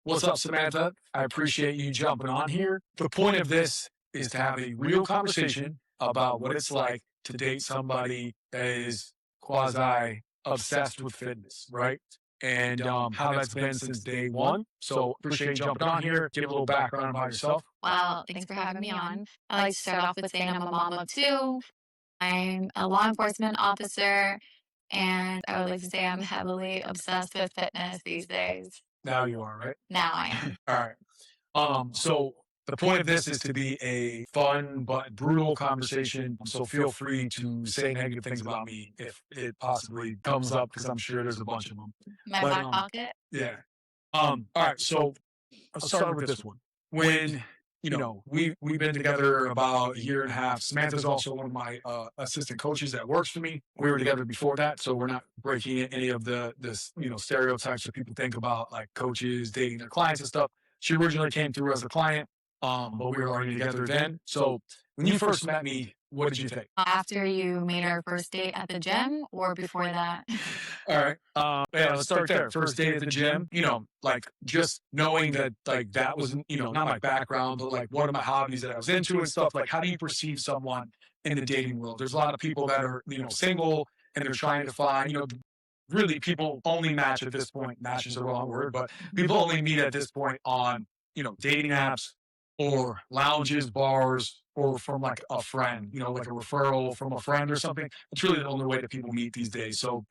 What's up, Samantha? I appreciate you jumping on here. The point of this is to have a real conversation about what it's like to date somebody that is quasi obsessed with fitness, right? And how that's been since day one. So appreciate you jumping on here. Give a little background about yourself. Well, thanks for having me on. I like to start off with saying I'm a mom of two. I'm a law enforcement officer, and I would like to say I'm heavily obsessed with fitness these days. Now you are, right? Now I am. All right. So the point of this is to be a fun but brutal conversation. So feel free to say negative things about me if it possibly comes up, because I'm sure there's a bunch of them. My But back pocket. yeah. All right. So I'll start with this one. When we've been together about a year and a half. Samantha's also one of my assistant coaches that works for me. We were together before that, so we're not breaking any of the stereotypes that people think about, like coaches dating their clients and stuff. She originally came through as a client, but we were already together then. So when you first met me, what did you think? After you made our first date at the gym or before that? All right. Yeah, let's start there. First date at the gym, like just knowing that like that was, not my background, but like one of my hobbies that I was into and stuff. Like, how do you perceive someone in the dating world? There's a lot of people that are, single and they're trying to find, really people only match at this point. Match is the wrong word, but people only meet at this point on, dating apps or lounges, bars, or from like a friend, like a referral from a friend or something. It's really the only way that people meet these days. So,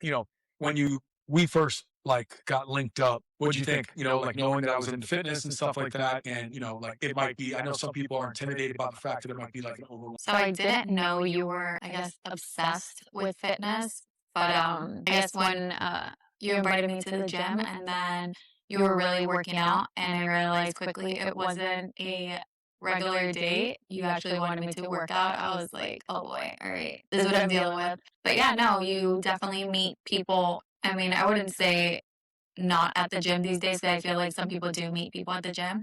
when we first like got linked up, what'd you think? Like knowing that I was into fitness and stuff like that. And, like it might be, I know some people are intimidated about the fact that it might be like an overwhelm. So I didn't know you were, I guess, obsessed with fitness, but I guess when you invited me to the gym and then you were really working out, and I realized quickly it wasn't a regular date. You actually wanted me to work out. I was like, oh boy, all right, this is what I'm dealing with. But yeah, no, you definitely meet people. I mean, I wouldn't say not at the gym these days, but I feel like some people do meet people at the gym.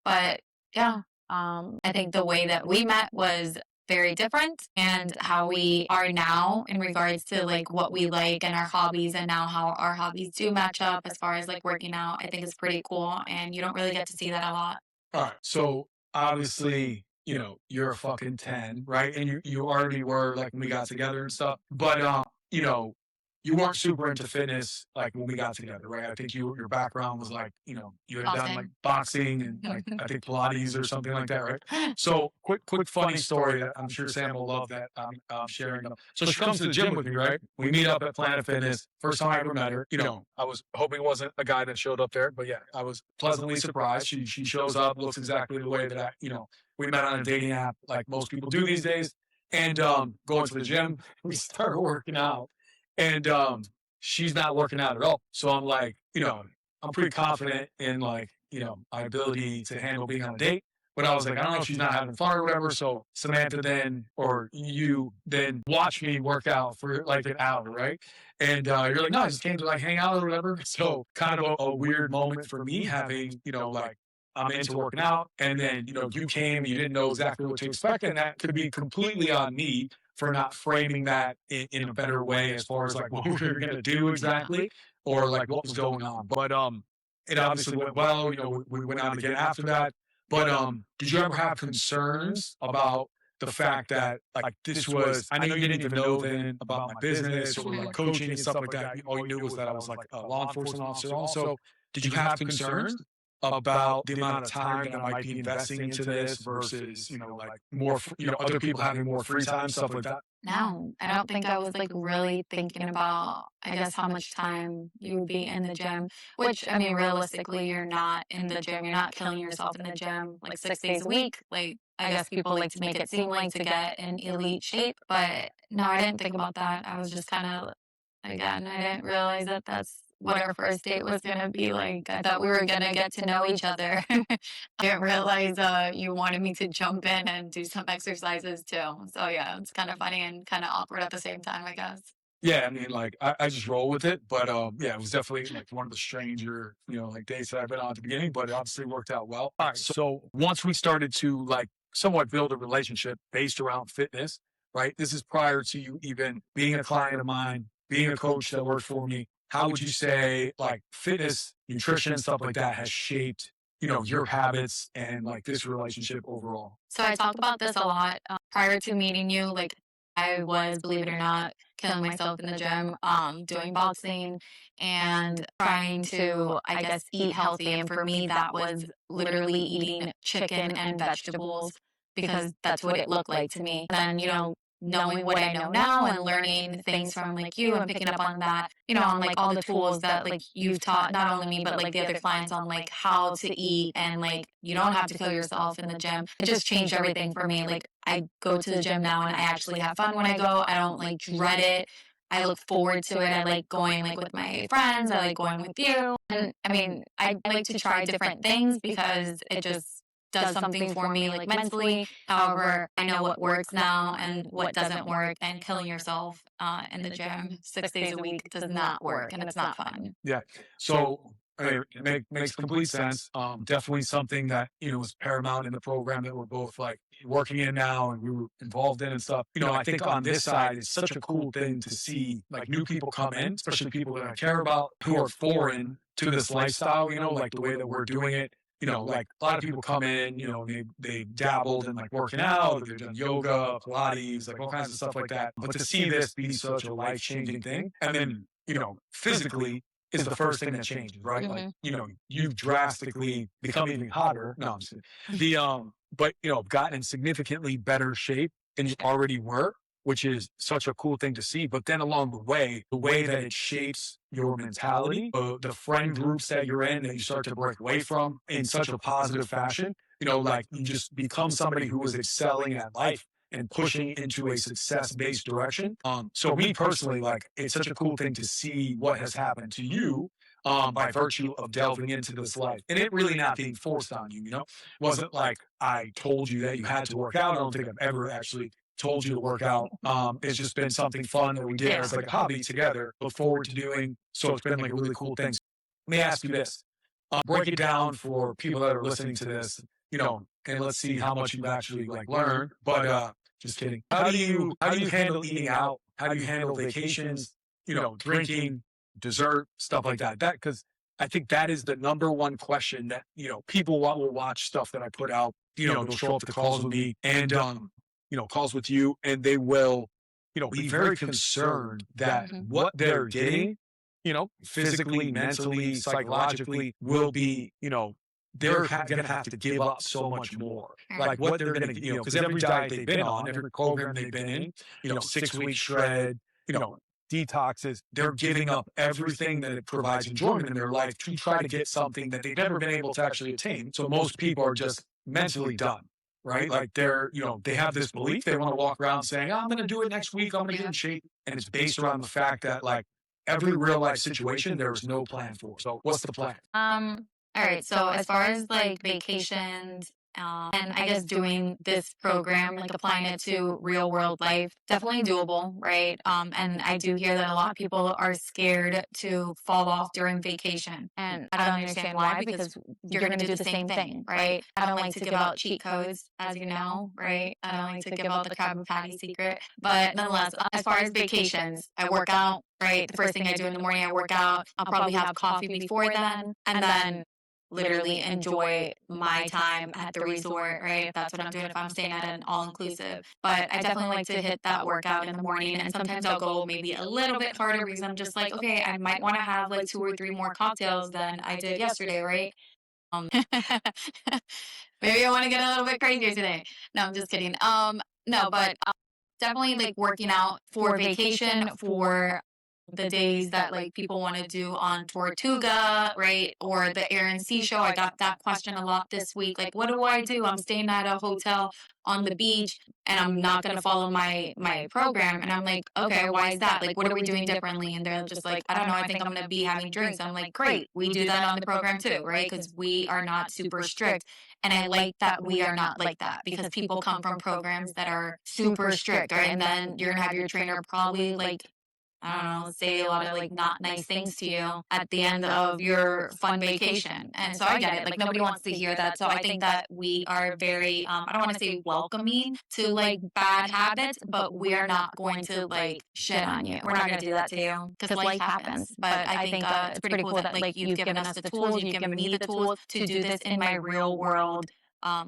But yeah, I think the way that we met was very different, and how we are now in regards to like what we like and our hobbies, and now how our hobbies do match up as far as like working out, I think is pretty cool, and you don't really get to see that a lot. All right. So obviously, you're a fucking 10, right? And you already were like when we got together and stuff. But you weren't super into fitness like when we got together, right? I think your background was like, you had done like boxing and like I think Pilates or something like that, right? So quick funny story that I'm sure Sam will love that I'm sharing. So she comes to the gym with me, right? We meet up at Planet Fitness. First time I ever met her. I was hoping it wasn't a guy that showed up there, but yeah, I was pleasantly surprised. She shows up, looks exactly the way that we met on a dating app, like most people do these days. And going to the gym, we start working out. And she's not working out at all. So I'm like, I'm pretty confident in like, my ability to handle being on a date. But I was like, I don't know if she's not having fun or whatever. So Samantha then, or you then watch me work out for like an hour, right? And you're like, no, I just came to like hang out or whatever. So kind of a weird moment for me having, like I'm into working out. And then, you came, you didn't know exactly what to expect. And that could be completely on me for not framing that in a better way as far as like what we were going to do exactly or like what was going on. But it obviously went well. We went out again after that. But did you ever have concerns about the fact that like this was, I know you didn't even know then about my business or like coaching and stuff like that. All you knew was that I was like a law enforcement officer also. Did you have concerns about the amount of time that I might be investing into this versus, like more, other people having more free time, stuff like that? No, I don't think I was like really thinking about, I guess, how much time you would be in the gym, which I mean, realistically, you're not in the gym. You're not killing yourself in the gym like 6 days a week. Like, I guess people like to make it seem like to get in elite shape, but no, I didn't think about that. I was just kind of, again, I didn't realize that that's what our first date was gonna be like. I thought we were gonna get to know each other. I didn't realize you wanted me to jump in and do some exercises too. So yeah, it's kind of funny and kind of awkward at the same time, I guess. Yeah, I mean, like I just roll with it, but yeah, it was definitely like one of the stranger, like dates that I've been on at the beginning, but it obviously worked out well. All right, so once we started to like somewhat build a relationship based around fitness, right? This is prior to you even being a client of mine, being a coach that worked for me. how would you say like fitness, nutrition, stuff like that has shaped, your habits and like this relationship overall? So I talk about this a lot. Prior to meeting you, like I was, believe it or not, killing myself in the gym, doing boxing and trying to, I guess, eat healthy. And for me, that was literally eating chicken and vegetables because that's what it looked like to me. And then, knowing what I know now and learning things from like you and picking up on that, on like all the tools that like you've taught not only me but like the other clients on like how to eat and like you don't have to kill yourself in the gym. It just changed everything for me. Like I go to the gym now and I actually have fun when I go. I don't like dread it. I look forward to it. I like going like with my friends. I like going with you. And I mean, I like to try different things because it just does something for me like mentally. However, I know what works now and what doesn't work, and killing yourself in the gym 6 days a week does not work and it's not fun. Yeah. So I mean, it makes complete sense. Definitely something that, was paramount in the program that we're both like working in now and we were involved in and stuff. I think on this side, it's such a cool thing to see like new people come in, especially people that I care about who are foreign to this lifestyle, like the way that we're doing it. Like a lot of people come in, they dabbled in like working out, or they've done yoga, Pilates, like all kinds of stuff like that. But to see this be such a life changing thing, and then physically is the first thing that changes, right? Like, Mhm. you've drastically become even hotter. No, I'm just kidding. But gotten in significantly better shape than you already were, which is such a cool thing to see. But then along the way that it shapes your mentality, the friend groups that you're in that you start to break away from in such a positive fashion, like you just become somebody who is excelling at life and pushing into a success based direction. So me personally, like it's such a cool thing to see what has happened to you by virtue of delving into this life and it really not being forced on you, wasn't like I told you that you had to work out. I don't think I've ever actually told you to work out. It's just been something fun that we did as like a hobby together, look forward to doing. So it's been like a really cool thing. Let me ask you this. Break it down for people that are listening to this, and let's see how much you've actually like learned. But just kidding. How do you handle eating out? How do you handle vacations? Drinking, dessert, stuff like that. That because I think that is the number one question that people will watch stuff that I put out. They'll show up to calls with me and calls with you, and they will be very concerned that what they're getting, physically, mentally, psychologically, will be they're going to have to give up so much more. Like what they're going to, because every diet they've been on, every program they've been in, 6 week shred, detoxes, they're giving up everything that it provides enjoyment in their life to try to get something that they've never been able to actually attain. So most people are just mentally done. Right. Like they have this belief they want to walk around saying, oh, I'm going to do it next week. I'm going to get in shape. And it's based around the fact that like every real life situation, there was no plan for. So what's the plan? All right. So as far as like vacations, and I guess doing this program, like applying it to real world life, definitely doable, right? And I do hear that a lot of people are scared to fall off during vacation, and I don't understand why because you're going to do the same thing, right? I don't like to give out cheat codes, as you know, right? I don't like to give out the Krabby Patty secret, but nonetheless, as far as vacations, I work out. Right. The first thing I do in the morning, I work out. I'll probably have coffee before then. And then literally enjoy my time at the resort, right? That's what I'm doing if I'm staying at an all inclusive. But I definitely like to hit that workout in the morning. And sometimes I'll go maybe a little bit harder because I'm just like, okay, I might want to have like two or three more cocktails than I did yesterday, right? Maybe I want to get a little bit crazier today. No, I'm just kidding. No, but definitely like working out for vacation for the days that like people want to do on Tortuga, right? Or the Air and Sea show. I got that question a lot this week. Like, what do I do? I'm staying at a hotel on the beach and I'm not going to follow my program. And I'm like, okay, why is that? Like, what are we doing differently? And they're just like, I don't know. I think I'm going to be having drinks. I'm like, great. We do that on the program too, right? Because we are not super strict. And I like that we are not like that because people come from programs that are super strict, right? And then you're going to have your trainer probably like I don't know, say a lot of like not nice things to you at the end of your fun vacation. And so I get it. Like nobody wants to hear that. So I think that we are very I don't want to say welcoming to like bad habits, but we are not going to like shit on you. We're not going to do that to you because life happens. But I think it's pretty cool that like you've given us the tools, you've given me the tools to do this in my real world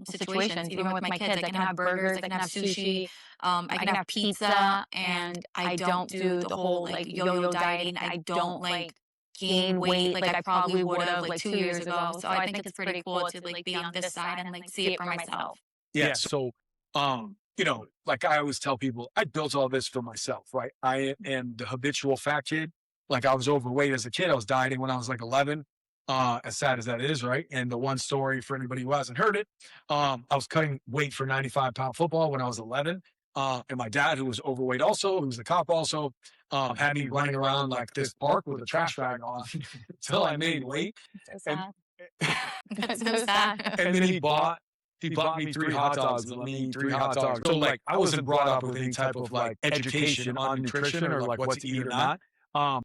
situations. Even with my kids, I can have burgers, I can have sushi, I can have pizza, and I don't do the whole like yo-yo dieting. I don't like gain weight like I probably would have like 2 years ago. So I think it's pretty cool to like be on this side and like see it for myself. Yeah. So, like I always tell people, I built all this for myself, right? I am the habitual fat kid. Like I was overweight as a kid. I was dieting when I was like 11. As sad as that is, right? And the one story for anybody who hasn't heard it, I was cutting weight for 95-pound football when I was 11. And my dad, who was overweight also, who was a cop also, had me running around like this park with a trash bag on until I made weight. So And sad. That's so sad. and then he bought me 3 hot dogs and let me eat 3 hot dogs. So like I wasn't brought up with any type of like education on nutrition or like what to eat or not.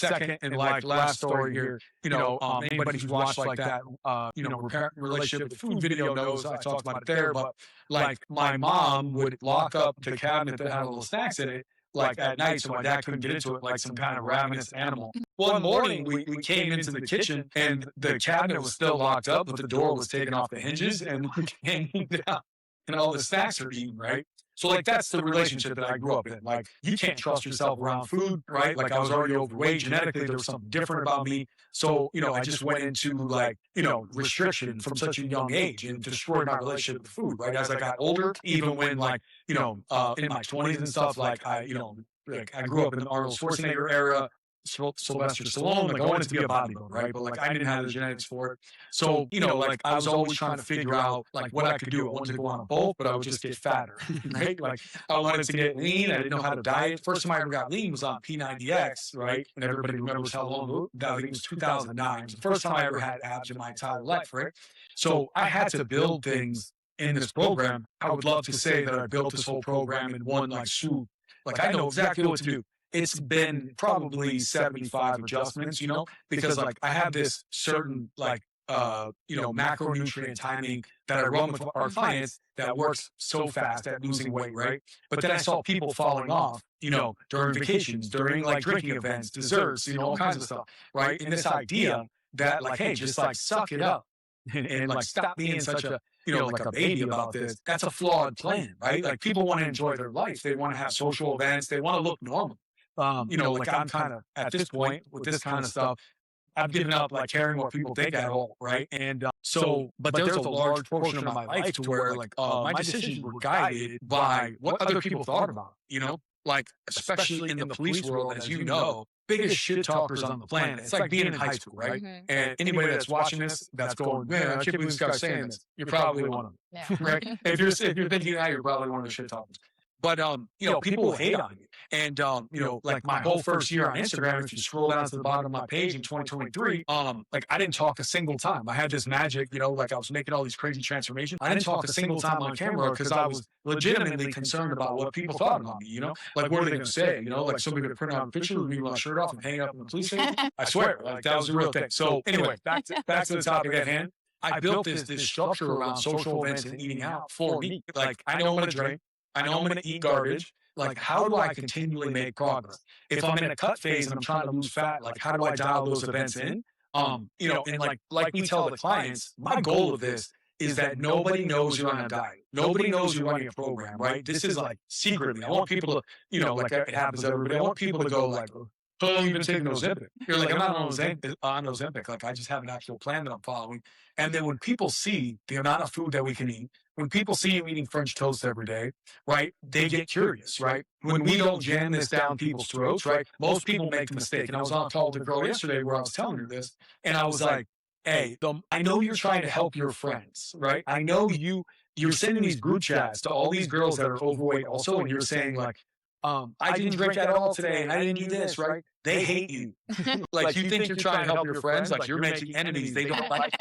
Second, and like last story here, anybody who's watched like that, parent relationship with food video knows I talked about it there, but like my mom would lock up the cabinet that had little snacks in it, like at night, so my dad couldn't get into it like some kind of ravenous animal. One morning, we came into the kitchen and the cabinet was still locked up, but the door was taken off the hinges and we're hanging down, and all the snacks are eaten, right? So like that's the relationship that I grew up in. Like you can't trust yourself around food, right? Like I was already overweight genetically. There was something different about me. So, I just went into like, restriction from such a young age and destroyed my relationship with food, right? As I got older, even when like, in my 20s and stuff, like like I grew up in the Arnold Schwarzenegger era, Sylvester Stallone, like I wanted to be a bodybuilder, right? But like I didn't have the genetics for it. So, like I was always trying to figure out like what I could do. I wanted to go on a bulk, but I would just get fatter, right? Like I wanted to get lean. I didn't know how to diet. First time I ever got lean was on P90X, right? And everybody remembers how long that, I think it was 2009. It was the first time I ever had abs in my entire life, right? So I had to build things in this program. I would love to say that I built this whole program in one like swoop. Like I know exactly what to do. It's been probably 75 adjustments, because like I have this certain like, macronutrient timing that I run with our clients that works so fast at losing weight, right? But then I saw people falling off, during vacations, during like drinking events, desserts, all kinds of stuff, right? And this idea that like, hey, just like suck it up and like stop being such a, like a baby about this. That's a flawed plan, right? Like people want to enjoy their life. They want to have social events. They want to look normal. Like I'm kind of at this point with this kind of stuff, I've given up like caring what people think at all, right? And but there's a large portion of my life to where like my decisions were guided by what other people thought about, like especially in the police world, as you know, biggest shit talkers on the planet. It's like being in high school, right? And anybody that's watching this, that's going, man, I can't believe this guy's saying this. You're probably one of them, Yeah. right? If you're thinking that, you're probably one of the shit talkers. But people will hate on you. And like my whole first year on Instagram, if you scroll down to the bottom of my page in 2023, like I didn't talk a single time. I had this magic, like I was making all these crazy transformations. I didn't talk a single time on camera because I was legitimately concerned about what people thought about me, like what are they gonna say? Like somebody gonna print out a picture with me with my shirt off and hang up in the police station. I swear, like that was a real thing. So anyway, back to the topic at hand. I built this structure around social events and eating out for me. Like I know I'm gonna drink. I know I'm going to eat garbage. Like, how do I continually make progress? If I'm in a cut phase and I'm trying to lose fat, like, how do I dial those events in? And like we tell the clients, my goal of this is that nobody knows you're on a diet. Nobody knows you're running a program, right? This is like secretly. I want people to, like it happens to everybody. I want people to go like, how long have you been taking Ozempic? You're like, I'm not on Ozempic. Like, I just have an actual plan that I'm following. And then when people see the amount of food that we can eat, when people see you eating French toast every day, right, they get curious, right? When we don't jam this down people's throats, right, most people make the mistake. And I was on a call with a girl yesterday where I was telling her this, and I was like, hey, I know you're trying to help your friends, right? I know you're sending these group chats to all these girls that are overweight also, and you're saying like, I didn't drink at all today and I didn't do this, right? they hate you. Like you think you're trying to help your friends, like you're making enemies they don't like.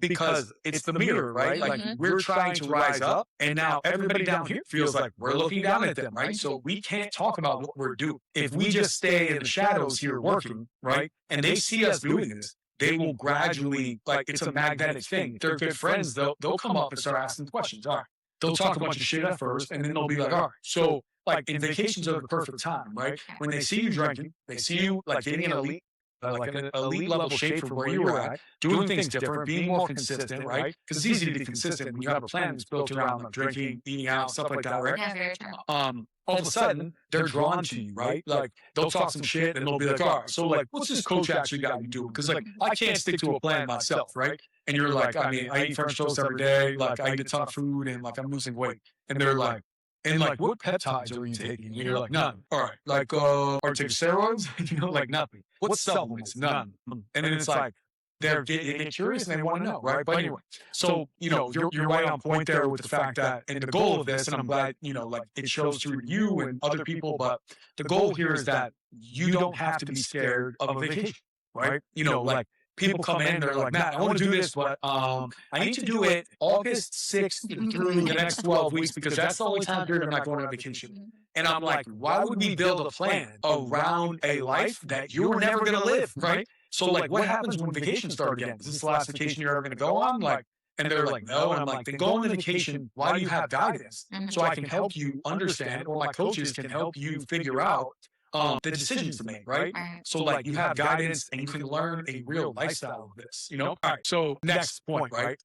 Because it's the mirror, right? Like we're trying to rise up, and now everybody down here feels like we're looking down at them, right? So we can't talk about what we're doing. If we just stay in the shadows here working, right? And they see us doing this, they will gradually, like it's a magnetic thing. If they're good friends, they'll come up and start asking questions. All right. They'll talk a bunch of shit at first, and then they'll be like, all right, so like in vacations are the perfect time, right? When they see you drinking, they see you like getting an elite, like an elite level shape from where you were at, doing things different, being more consistent, right? Because it's easy to be consistent when you have a plan that's built around like drinking, eating out, stuff like that, right? Yeah, very true. All of a sudden they're drawn to you, right? Like they'll talk some shit and they'll be like, all right, so like, what's this coach actually got you doing? Because like I can't stick to a plan myself, right? And you're like, I mean, I eat French toast every day, like I eat a ton of food and like I'm losing weight. And they're like, and like, what peptides are you taking? And you're like, none. All right. Like, are you taking steroids? Like nothing. What supplements? None. And then it's like, they get curious and they want to know, right? But anyway, so, you're right on point there with the fact that, and the goal of this, and I'm glad, like it shows through you and other people, but the goal here is that you don't have to be scared of a vacation, right? Like people come in, they're like, Matt, I want to do this, but I need to do it August 6th through the next 12 weeks because that's the only time period I'm not going on vacation. And I'm like, why would we build a plan around a life that you're never going to live, right? So like, what happens when vacations start again? Is this the last vacation you're ever going to go on? Like, and they're like, no. And I'm like, then go on the vacation while you have guidance, so I can help you understand, or my coaches can help you figure out the decisions to make, right? So like, you have guidance and you can learn a real lifestyle of this. All right. So next point, right?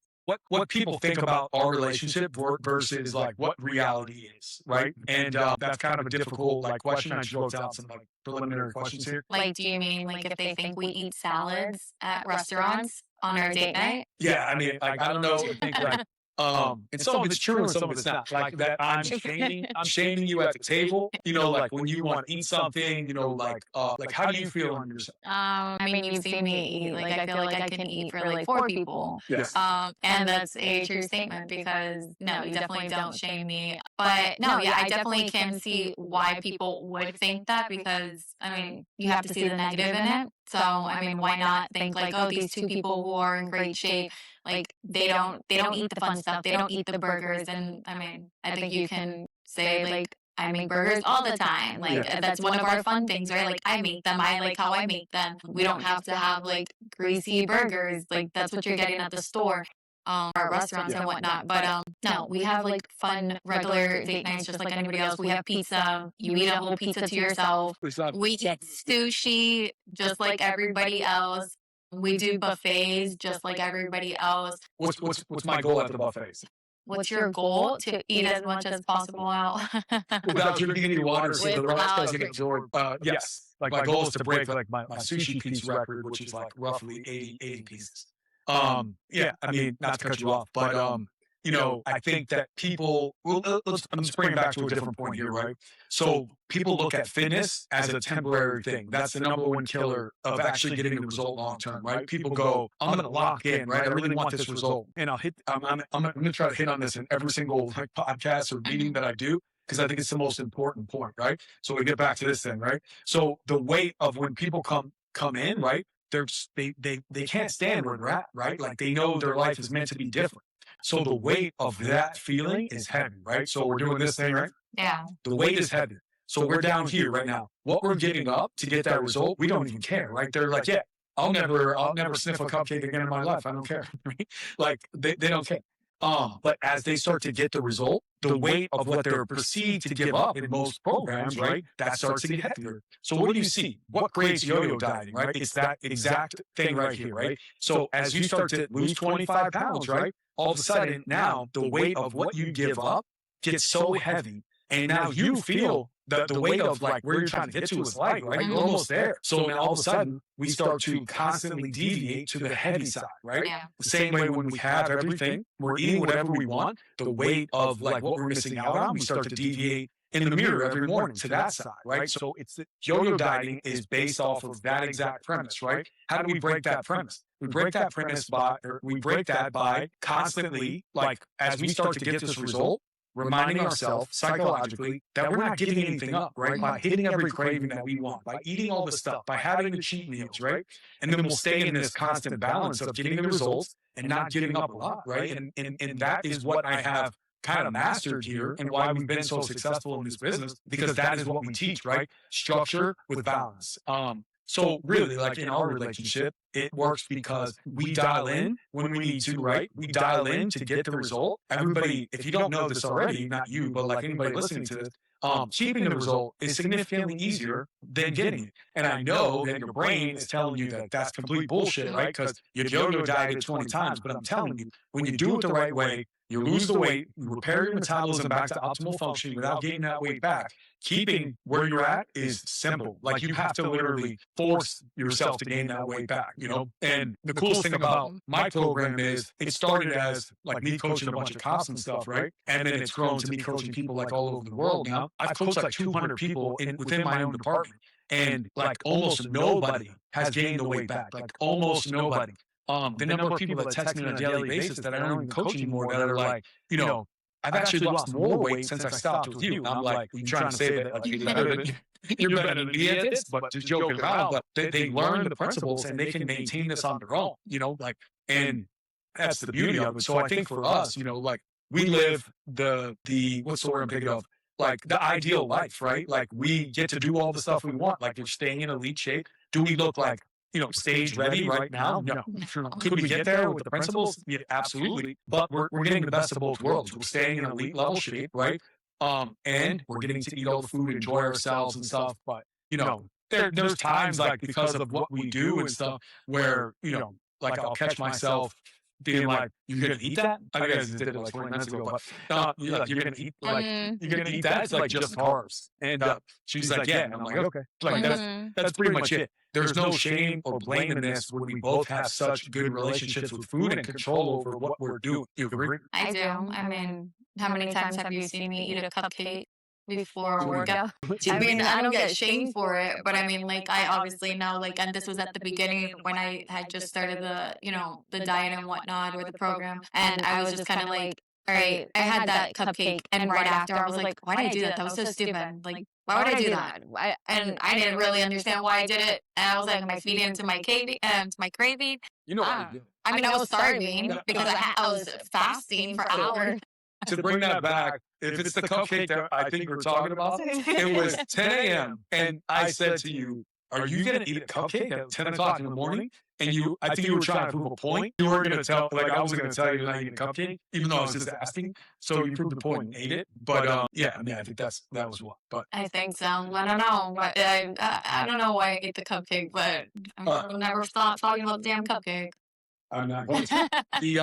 What people think about our relationship versus like what reality is, right? And that's kind of a difficult like question. I just wrote down some like preliminary questions here. Like, do you mean like if they think we eat salads at restaurants on our date night? Yeah, I mean, like I don't know. I think like and some of it's true and some of it's not. Like that I'm shaming you at the table. Like when you want to eat something, like how do you feel on yourself? I mean, you've seen me eat. Like, I feel like I can eat for like 4 people. Yes. And that's a true statement because no, you definitely don't shame me. But no, yeah, I definitely can see why people would think that because I mean, you have to see the negative in it. So I mean, why not think like, oh, these 2 people who are in great shape, like they don't eat the fun stuff, they don't eat the burgers, and I mean, I think you can say like I make burgers all the time. Like that's one of our fun things, right? Like I make them, I like how I make them. We don't have to have like greasy burgers. Like that's what you're getting at the store, or restaurants and whatnot. But no, we have like fun regular date nights just like anybody else. We have pizza. You eat a whole pizza to yourself. We get sushi just like everybody else. We do buffets just like everybody else. What's my goal at the buffets? What's your goal? To eat as much as possible out. Without drinking any water, so the rest Without doesn't get absorbed. Yes. Like my goal is to break like my sushi piece record, which is like roughly 80 pieces. Yeah, I mean, not to cut you off, but I think that people. Well, I'm just bringing it back to a different point here, right? So people look at fitness as a temporary thing. That's the number one killer of actually getting the result long term, right? People go, I'm going to lock in, right? I really want this result, and I'm going to try to hit on this in every single like podcast or meeting that I do. Because I think it's the most important point, right? So we get back to this thing, right? So the weight of when people come in, right? They can't stand where they're at, right? Like they know their life is meant to be different. So the weight of that feeling is heavy, right? So we're doing this thing, right? Yeah. The weight is heavy. So we're down here right now. What we're giving up to get that result, we don't even care, right? They're like, yeah, I'll never sniff a cupcake again in my life. I don't care, right? Like they don't care. But as they start to get the result, the weight of what they're perceived to give up in most programs, right, that starts to get heavier. So what do you see? What creates yo-yo dieting, right? It's that exact thing right here, right? So as you start to lose 25 pounds, right, all of a sudden now the weight of what you give up gets so heavy, and now you feel the weight of like where you're trying to get to is light, right? You're almost there. So now all of a sudden we start to constantly deviate to the heavy side, right? Yeah. The same way when we have everything, we're eating whatever we want, the weight of like what we're missing out on, we start to deviate in the mirror every morning to that side, right? So it's the yo-yo dieting is based off of that exact premise, right? How do we break that premise? We break that premise by constantly, like as we start to get this result, reminding ourselves psychologically that we're not giving anything up, right? By hitting every craving that we want, by eating all the stuff, by having the cheat meals, right? And then we'll stay in this constant balance of getting the results and not giving up a lot, right? And that is what I have kind of mastered here and why we've been so successful in this business, because that is what we teach, right? Structure with balance. So really, like in our relationship, it works because we dial in when we need to, right? We dial in to get the result. Everybody, if you don't know this already, not you, but like anybody listening to this, keeping the result is significantly easier than getting it. And I know that your brain is telling you that that's complete bullshit, right? Because you yo-yo dieted 20 times, but I'm telling you, when you do it the right way, you lose the weight, you repair your metabolism back to optimal functioning without gaining that weight back. Keeping where you're at is simple. Like you have to literally force yourself to gain that weight back, you know? And the coolest thing about my program is it started as like me coaching a bunch of cops and stuff, right? And then it's grown to me coaching people like all over the world now. I've coached like 200 people within my own department. And like almost nobody has gained the weight back. Like almost nobody. The number of people that text me on a daily basis that I don't even coach anymore that are like, you know, I've actually lost more weight since I stopped with you. And I'm like, you trying to say that like, you're better than me at this, but just joking around. But they learn the principles and they can maintain this on their own, you know, like, and that's the beauty of it. So I think for us, you know, like we live the what's the word I'm thinking of? Like the ideal life, right? Like we get to do all the stuff we want. Like we're staying in elite shape. Do we look like, you know, stage ready right now? No. Could we get there with the principles? Yeah, absolutely. But we're getting the best of both worlds. We're staying in elite level shape, right? And we're getting to eat all the food, enjoy ourselves and stuff. But, you know, there's times like because of what we do and stuff where, you know, like I'll catch myself being like, "You're gonna eat that?" I guess I did it like 20 minutes ago, but you're gonna eat you're gonna eat that? It's like just carbs. And she's like, "Yeah," and I'm like, "Okay." Like that's pretty much it. There's no shame or blame in this when we both have such good relationships with food and control over what we're doing. You agree? I do. I mean, how many times have you seen me eat a cupcake before a workout? I mean, I don't get shamed for it, but I mean, like, I obviously know, like, and this was at the beginning when I had just started the, you know, the diet and whatnot or the program. And I was just kind of like, all right, I had that cupcake. And right after, I was like, why did I do that? That was so stupid. Like, why would I do that? And I didn't really understand why I did it. And I was like, am I feeding into my craving? To my craving? You know what I do. I mean, I was starving because I was fasting for hours. To bring that back, if it's the cupcake that I think we're talking about, it was 10 a.m. and I said to you, "Are you going to eat a cupcake at 10 o'clock in the morning?" And I think you were trying to prove a point. You were going to tell, like I was going to tell you to not eat a cupcake, even though I was just asking. So you proved the point and ate it. But yeah, I mean, I think that was what. But I think so. I don't know. But I don't know why I ate the cupcake, but I'll never stop talking about the damn cupcake. I'm not going to.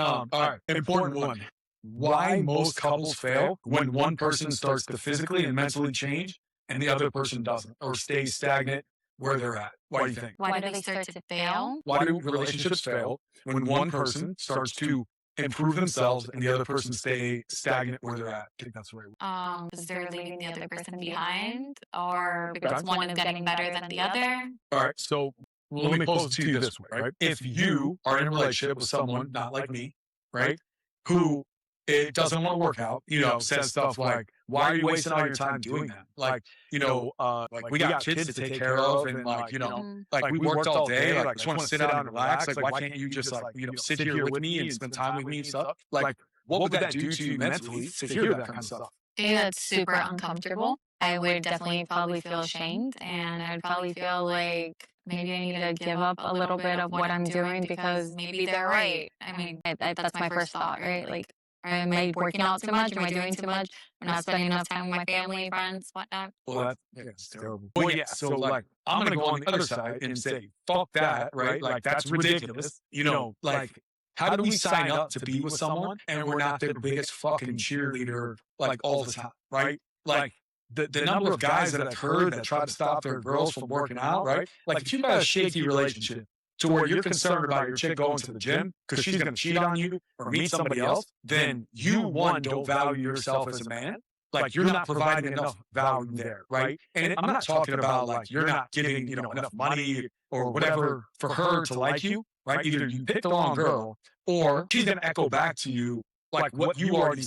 All right, important one. Why most couples fail when one person starts to physically and mentally change and the other person doesn't or stays stagnant where they're at. Why do you think? Why do they start to fail? Why do relationships fail when one person starts to improve themselves and the other person stay stagnant where they're at? I think that's right. Because they're leaving the other person behind, or because one is getting better than the other. All right, so let me pose it to you this way, right? If you are in a relationship with someone not like me, right, who it doesn't want to work out, you know, says stuff like, "Why are you wasting all your time doing that?" Like, you know, like we got kids to take care of, and like, you know, like we worked all day, like I just want to sit down and relax. Like, why can't you just like, you know, sit here with me and spend time with me and stuff? Like, what would that do to you mentally to hear that kind of stuff? I think that's super uncomfortable. I would definitely probably feel ashamed, and I'd probably feel like maybe I need to give up a little bit of what I'm doing because maybe they're right. I mean, that's my first thought, right? Like, am I working out too much? Am I doing too much? I'm not spending enough time with my family, friends, whatnot. Well, that's terrible. Well, yeah, so like, I'm going to go on the other side and say, fuck that, right? Like, that's ridiculous. You know, like, how do we sign up to be with someone and we're not their biggest fucking cheerleader, like, all the time, right? Like, the number of guys that I've heard that try to stop their girls from working out, right? Like, if you've got a shaky relationship, to where you're concerned about your chick going to the gym because she's going to cheat on you or meet somebody else, then you, one, don't value yourself as a man. Like, you're not providing enough value there, right? And I'm not talking about, like, you're not giving, you know, enough money or whatever for her to like you, right? Either you picked the wrong girl or she's going to echo back to you like what you already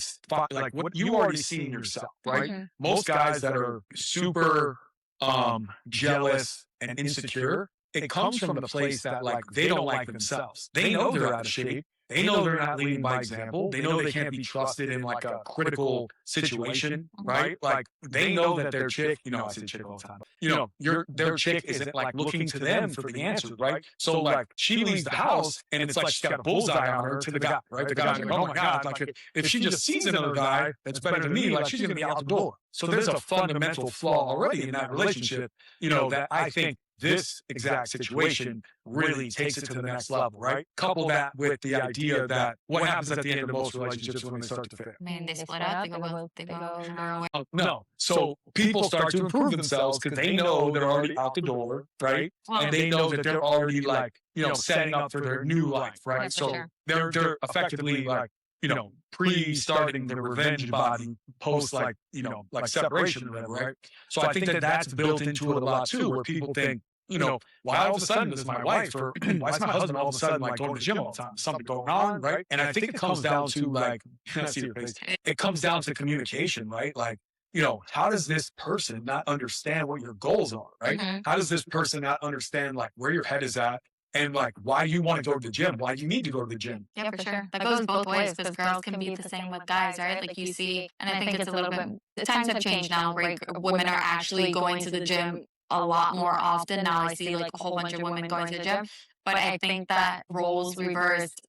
like what you already see in yourself, right? Most guys that are super jealous and insecure, it comes from the place that like they don't like themselves. They know they're out of shape. They know they're not leading by example. They know they can't be trusted in like a critical situation, right? Like they know that their chick, I say chick all the time, their chick isn't like looking to them for the answer, right? So like she leaves the house and it's like she's got a bullseye on her to the guy, right? The guy's like, oh my God, like if she just sees another guy that's better than me, like she's gonna be out the door. So there's a fundamental flaw already in that relationship, that I think this exact situation really takes it to the next level, right? Couple that with the idea that what happens at the end of most relationships when they start to fail? I mean, they split up, they go their own way. No. So people start to improve themselves because they know they're already out the door, right? And they know that they're already like, setting up for their new life, right? Yeah, So sure. they're effectively like, pre-starting the revenge body post like, like separation or whatever, right? So I think that that's built into it a lot too, where people think, why all of a sudden is my wife or why is my husband all of a sudden like going to the gym all the time? Something going on, right? And I think it comes down to like, I see your face. It comes down to communication, right? Like, how does this person not understand what your goals are, right? How does this person not understand like where your head is at? And like, why you want to go to the gym? Why do you need to go to the gym? Yeah, for sure. That goes both ways because girls can be the same with guys, right? Like you see, and I think it's a little bit, the times have changed now, right? Women are actually going to the gym a lot more often. Now I see like a whole bunch of women going to the gym. But I think that roles reversed.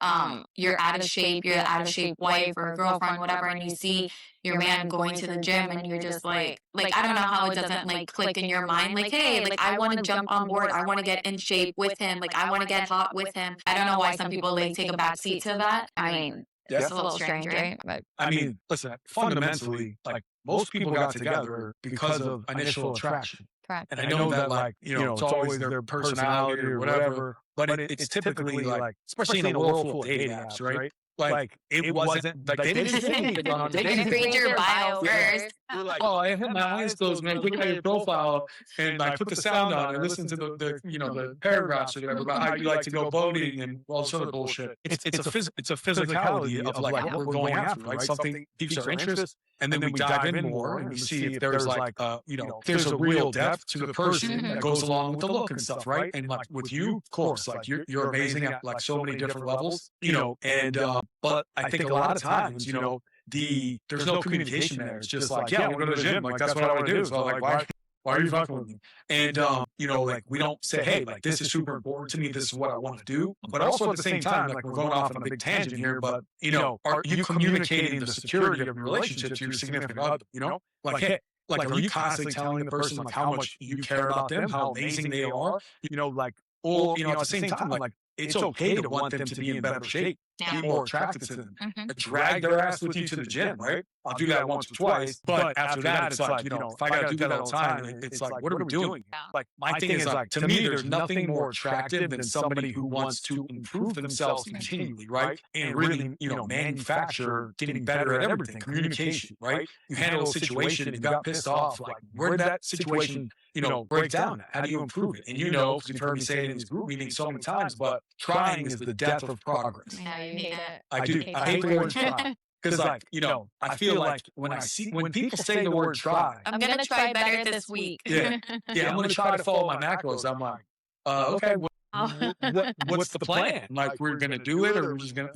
You're out of shape, you're out of shape wife or girlfriend, whatever, and you see your man going to the gym and you're just like I don't know how it doesn't like click in your mind. Like, hey, like I want to jump on board. I want to get in shape with him. Like I want to get hot with him. I don't know why some people like take a back seat to that. I mean, it's a little strange, right? But I mean, listen, fundamentally, like most people got together because of initial attraction. correct. And I know that like, it's always their personality or whatever, but it's typically like, especially in a world full of dating apps, right? Like it wasn't like they didn't say anything on They didn't read your bio first. We're like, oh, I had my eyes closed, man. Look at your profile, and I put the sound on and listen to the paragraphs or whatever about how you like to go boating and all this other bullshit. It's a physicality of like what we're going after, right? Something piques our interest, and then we dive in more and we see if there's like there's a real depth to the person that goes along with the look and stuff, right? And like with you, of course, like you're amazing at like so many different levels, and but I think a lot of times, there's no communication there. It's just like, yeah, I want to go to the gym. Like, that's what I want to do. So like, why are you fucking with me? And, like we don't say, hey, like this is super important to me. This is what I want to do. But also at the same time, like we're going off on a big tangent here, but are you communicating the security of your relationship to your significant other? Like, hey, like, are you constantly telling the person like how much you care about them, how amazing they are? Or, at the same time, like, it's okay to want them to be in better shape, be more attracted to them. Drag their ass with you to the gym, right? I'll do that once or twice. But after that, it's like, if I got to do that all the time, it's like, what are we doing? Like, my thing is like, to me, there's nothing more attractive than somebody who wants to improve themselves continually, right? And really, manufacture getting better at everything. Communication, right? You handle a situation and you got pissed off. Like, where did that situation break down? How do you improve it? And because you've heard me say it in these group meetings so many times, but trying is the death of progress. Yeah, you hate it. I do. I hate the word try. Because like, I feel like when people say the word try, I'm gonna try better this week. Yeah, I'm gonna try to follow my macros. I'm like, okay, what's the plan? Like, we're gonna do it, or we're just gonna,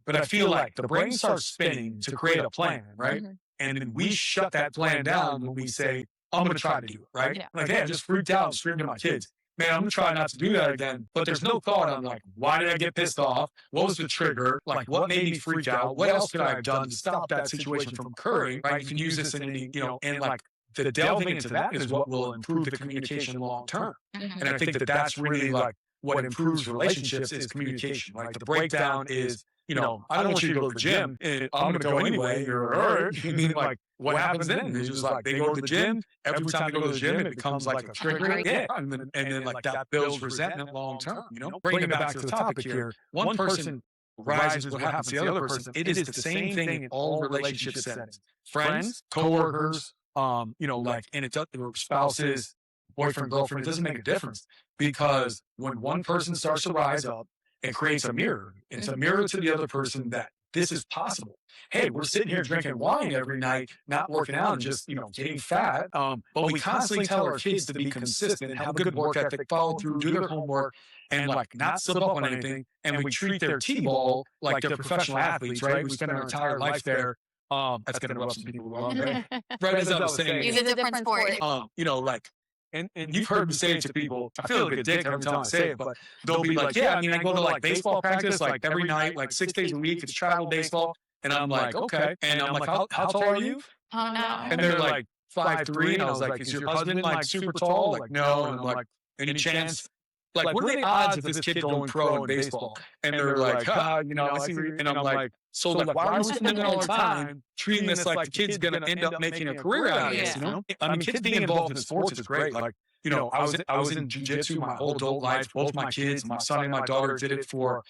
But I feel like the brain starts spinning to create a plan, right? And then we shut that plan down when we say, I'm gonna try to do it, right? Yeah. Like, hey, I just freaked out and screamed at my kids. Man, I'm gonna try not to do that again. But there's no thought on like, why did I get pissed off? What was the trigger? Like, what made me freak out? What else could I have done to stop that situation from occurring? Right? You can use this in any, and like the delving into that is what will improve the communication long term. And I think that that's really like what improves relationships is communication. Like the breakdown is, I don't want you to go to the gym. And I'm gonna go anyway. You're hurt. I mean, like, what happens then? It's just like they go to the gym. Every time they go to the gym, it becomes like a trigger. Yeah, and then like that builds resentment long term. Bringing it back to the topic here. One person rises what happens to the other person. It is the same thing in all relationship settings. Friends, coworkers, like, and it's or spouses, boyfriend, girlfriend. It doesn't make a difference because when one person starts to rise up, it creates a mirror. It's a mirror to the other person that this is possible. Hey, we're sitting here drinking wine every night, not working out and just, getting fat. But we constantly tell our kids to be consistent, have a good work ethic, follow through, do their homework, and like not slip up on anything. And we treat their T-ball like they're professional athletes, right? We spend our entire life there. That's going to rub some people wrong, right? Right as I was saying, Use a different sport. like, and you've heard me say it to people. I feel like a dick every time I say it, but they'll be like, "Yeah, I mean, I go to like baseball practice like every night, like 6 days a week. It's travel baseball." And I'm like, "Okay." And I'm like, "How tall are you?" Oh no. And they're like 5'3", and I was like, "Is your husband like super tall?" Like, no. And I'm like, "Any chance?" Like, what are the odds of this kid going pro in baseball? And they're like, I see. And I'm like, so like, why are we spending all our time treating this like the kid's gonna end up making a career out of this? I mean, kids being involved in sports is great. Like, I was in jujitsu my whole adult life. Both my kids, my son and my daughter, did it for,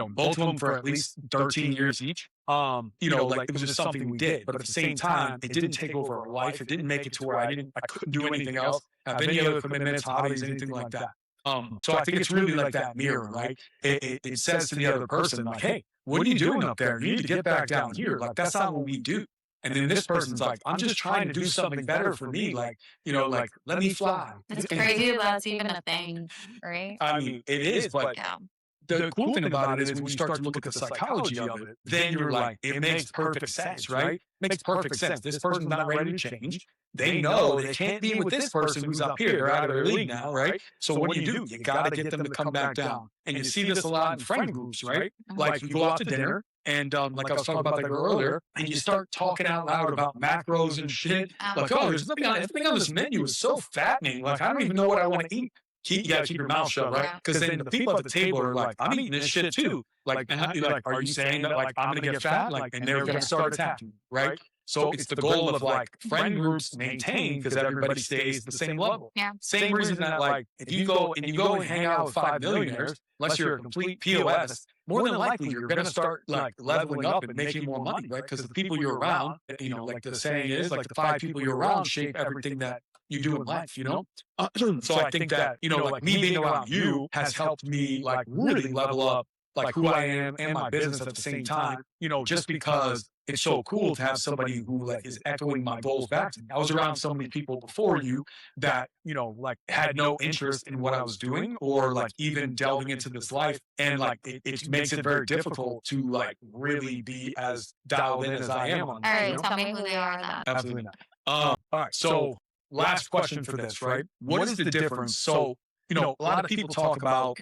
both of them for at least 13 years each. Like it was just something we did. But at the same time, it didn't take over our life. It didn't make it to where I couldn't do anything else, have any other commitments, hobbies, anything like that. So I think it's really like that mirror, right? It says to the other person, like, hey, what are you doing up there? You need to get back down here. Like, that's not what we do. And then this person's like, I'm just trying to do something better for me. Like, like, let me fly. It's crazy that's even a thing, right? I mean, it is, but Yeah. the cool thing about it is when you start to look at the psychology of it, then you're like, it makes perfect sense, right? Makes perfect sense. This person's not ready to change. They know they can't be with this person who's up here. They're out of their league now, right? So what do? You got to get them to come back down. And you see this a lot in friend groups, right? Like you go out to dinner and like I was talking about that girl earlier, and you start talking out loud about macros and shit. Like, oh, there's nothing on everything on this menu is so fattening. Like, I don't even know what I want to eat. You got to keep your mouth shut, right? Because then the people at the table are like, I'm eating this shit too. Like, are you saying that like I'm gonna get fat? Like, and they're gonna start attacking, right? So it's the goal of like friend groups maintain because everybody stays at the same level. Yeah. Same reason that like if you go and hang out with 5 millionaires, unless you're a complete POS, more than likely you're gonna start like leveling up and making more money, right? Because the people you're around, like the saying is, like the 5 people you're around shape everything that you do in life, So I think that, like me being around you has helped me like really level up like who I am and my business at the same time, just because it's so cool to have somebody who like is echoing my goals back to me. I was around so many people before you that, like had no interest in what I was doing or like even delving into this life. And like it makes it very difficult to like really be as dialed in as I am on All right, tell me who they are then. Absolutely not. All right. So last question for this, right? What is the difference? So, a lot of people talk about,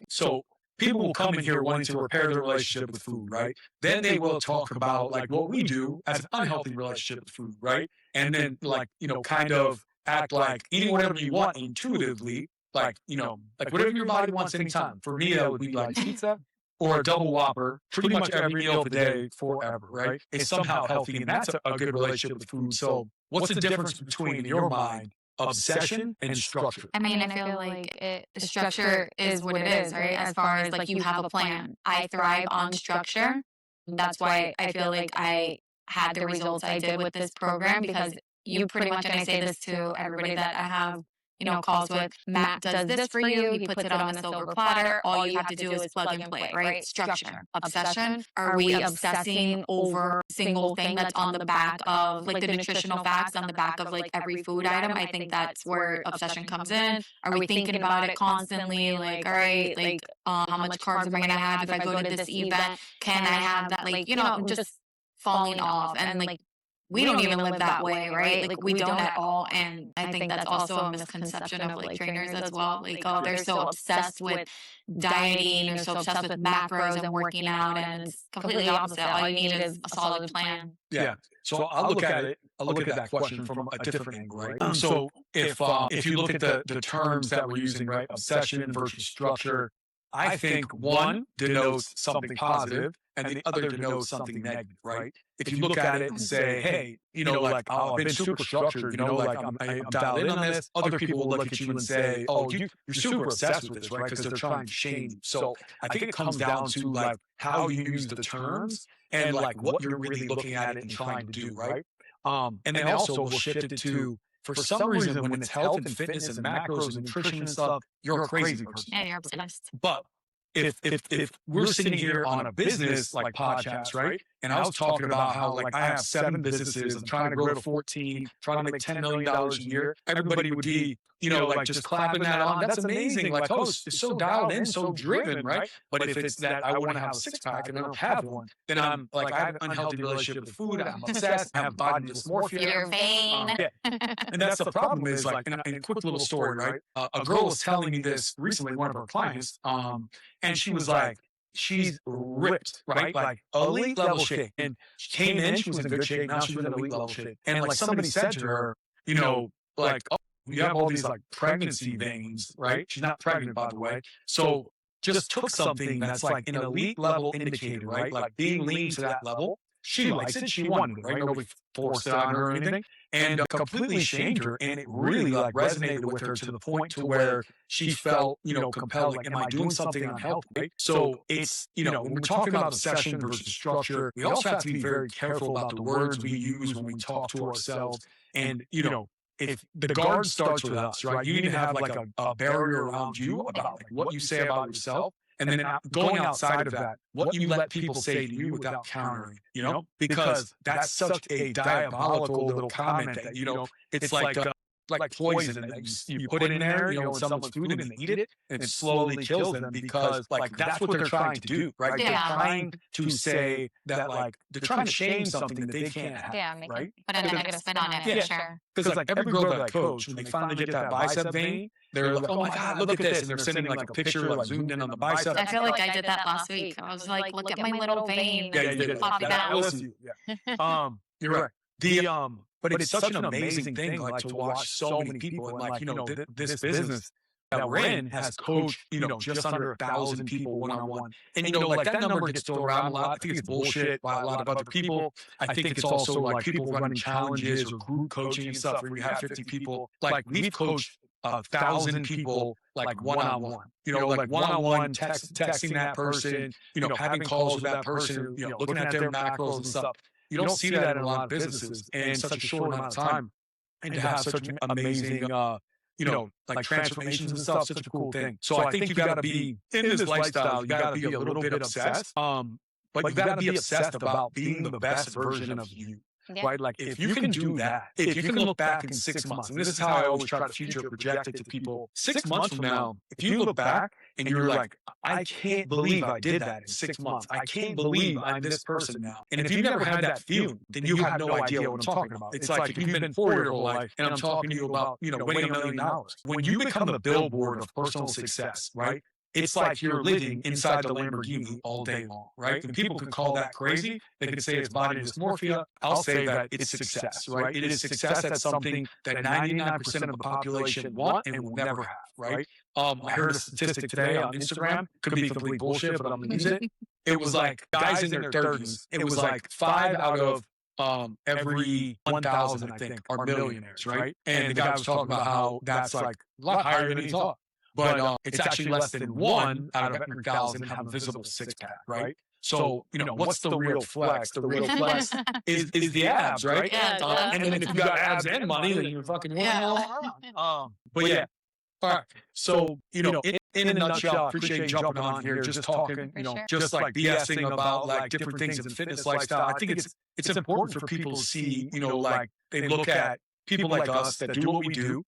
people will come in here wanting to repair their relationship with food, right? Then they will talk about like what we do as an unhealthy relationship with food, right? And then like, kind of act like eating whatever you want intuitively, like, like whatever your body wants anytime. For me, that would be like pizza or a double Whopper, pretty much every meal of the day forever, right? It's somehow healthy, and that's a good relationship with food. So what's the difference between, in your mind, obsession and structure? I mean, I feel like the structure is what it is, right? As far as like you have a plan. I thrive on structure. That's why I feel like I had the results I did with this program because you pretty much, and I say this to everybody that I have, calls with, Matt does this for you. He puts it on a silver platter. All you have to do is plug and play, right? Structure. Obsession. Are we obsessing over a single thing that's on the back of like the nutritional facts on the back of like every food item? I think that's where obsession comes in. Are we thinking about it constantly? Like, all right, like how much carbs am I gonna have if I go to this event? Can I have that? Like, just falling off and like we don't even live that way, right? Like we don't at all. And I think that's also a misconception of like trainers as well. Like, oh, they're so obsessed with dieting or so obsessed with macros and working out. And it's completely opposite. All you need is a solid plan. Yeah. So I'll look at it. I'll look at that question from a different angle, right? So if you look at the terms that we're using, right, obsession versus structure, I think one denotes something positive and the other denotes something negative, right? If you look at it and say, hey, like, oh, I've been super structured, like I'm dialed in on this, other people will look at you and say, oh, you're super obsessed with this, right? Because they're trying to shame you. So I think it comes down to like how you use the terms and like what you're really looking at it and trying to do, right? And then also we'll shift it to, for some reason, when it's health and fitness and macros and nutrition and stuff, you're a crazy person. Yeah, you're obsessed. But if we're sitting here on a business like podcast, right? and I was talking about how like I have 7 businesses, I'm trying to grow to 14, trying to make $10 million a year. Everybody would be, like just clapping that on. That's amazing. Like, oh, it's so dialed in, so driven, right? But if it's that I want to have a six pack and I don't have one, then I'm like, I have an unhealthy relationship with food. I'm obsessed. I have body dysmorphia. You're vain. Yeah. And that's the problem is like, in a quick little story, right? A girl was telling me this recently, one of her clients, and she was like, she's ripped, right? Like elite level shape. And she came in, she was in good shape. Now she's in elite level shape. And like somebody said to her, like, oh, you have all these like pregnancy veins, right? She's not pregnant, by the way. So just took something that's like an elite level indicator, right? Like being lean to that level. She likes it. She wanted it, right? Nobody forced it on her or anything. And completely shamed her. And it really like resonated with her to the point to where she felt, compelled, like, am I doing something unhealthy, right? So it's, when we're talking about obsession versus structure, we also have to be very careful about the words we use when we talk to ourselves. And, if the guard starts with us, right? You need to have like a barrier around you about like what you say about yourself. And then going outside of that, what you let people say to you without countering, because that's such a diabolical little comment that, it's like poison that you put in there, in someone's food and they eat it and it slowly kills them because like that's what they're trying to do, right? Yeah. They're trying to say that like they're trying to shame something that they can't have, Yeah, right? put a negative spin on it, Yeah. for sure. Because like every girl that I coach, when they finally get that bicep vein, they're like, oh my God, look at this. And they're sending like a picture like zoomed in on the bicep. I feel like I did that last week. I was like, look at my little vein. Yeah, you did. Popping That out. was you. Yeah. You're right. But it's such an amazing thing, like to watch so many people, and like this business that we're in has coached just under 1,000 people one-on-one, and like that number gets thrown around a lot. I think it's bullshit by a lot of other people. I think it's also like people running challenges or group coaching and stuff where you have 50 people. Like we've coached 1,000 people like one-on-one. Like one-on-one, texting that person, having calls with that person, looking at their macros and stuff. You don't see that in a lot of businesses in such a short amount of time, and to have such amazing, like transformations and stuff, such a cool thing. So I think you got to be in this lifestyle. You got to be a little bit obsessed, but you got to be obsessed about being the best version of you. Yeah. Right? Like if you can do that, if you can look back in 6 months, and this is how I always try to future project it to people. 6 months from now, if you look back and you're like, I can't believe I did that in 6 months. I can't believe I'm this person now. And if you've never had that feeling, then you have no idea what I'm talking about. It's like if you've been poor your whole life and I'm talking to you about, winning $1 million. When you become a billboard of personal success, right? It's like you're living inside the Lamborghini all day long, right? And people could call that crazy. They could say it's body dysmorphia. I'll say that it's success, right? It is success at something that 99% of the population want and will never have, right? I heard a statistic today on Instagram. Could be complete bullshit, but I'm going to use it. It was like guys in their 30s. It was like 5 out of every 1,000, I think, are millionaires, right? And the guy was talking about how that's like a lot higher than he thought. But it's actually less than 1 out of 100,000 have a visible six-pack, right? So, what's the real flex? The real flex is the abs, right? Yeah, and then if you got abs and money, then you're fucking but yeah. All right. So, in a nutshell, appreciate you jumping on here, just talking, just like BSing about like different things in the fitness lifestyle. I think it's important for people to see, like they look at people like us that do what we do,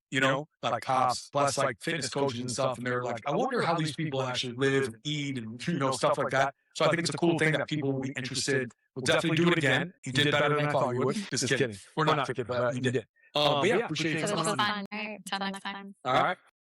like cops, plus like fitness coaches and stuff. And they're like, I wonder how these people actually live and eat and, stuff like that. So I think it's a cool thing that people will be interested. We'll definitely do it again. You did better than I thought you would. Just kidding. We're not, but you did. But yeah, appreciate you. It was fun. All right. Till next time. All right.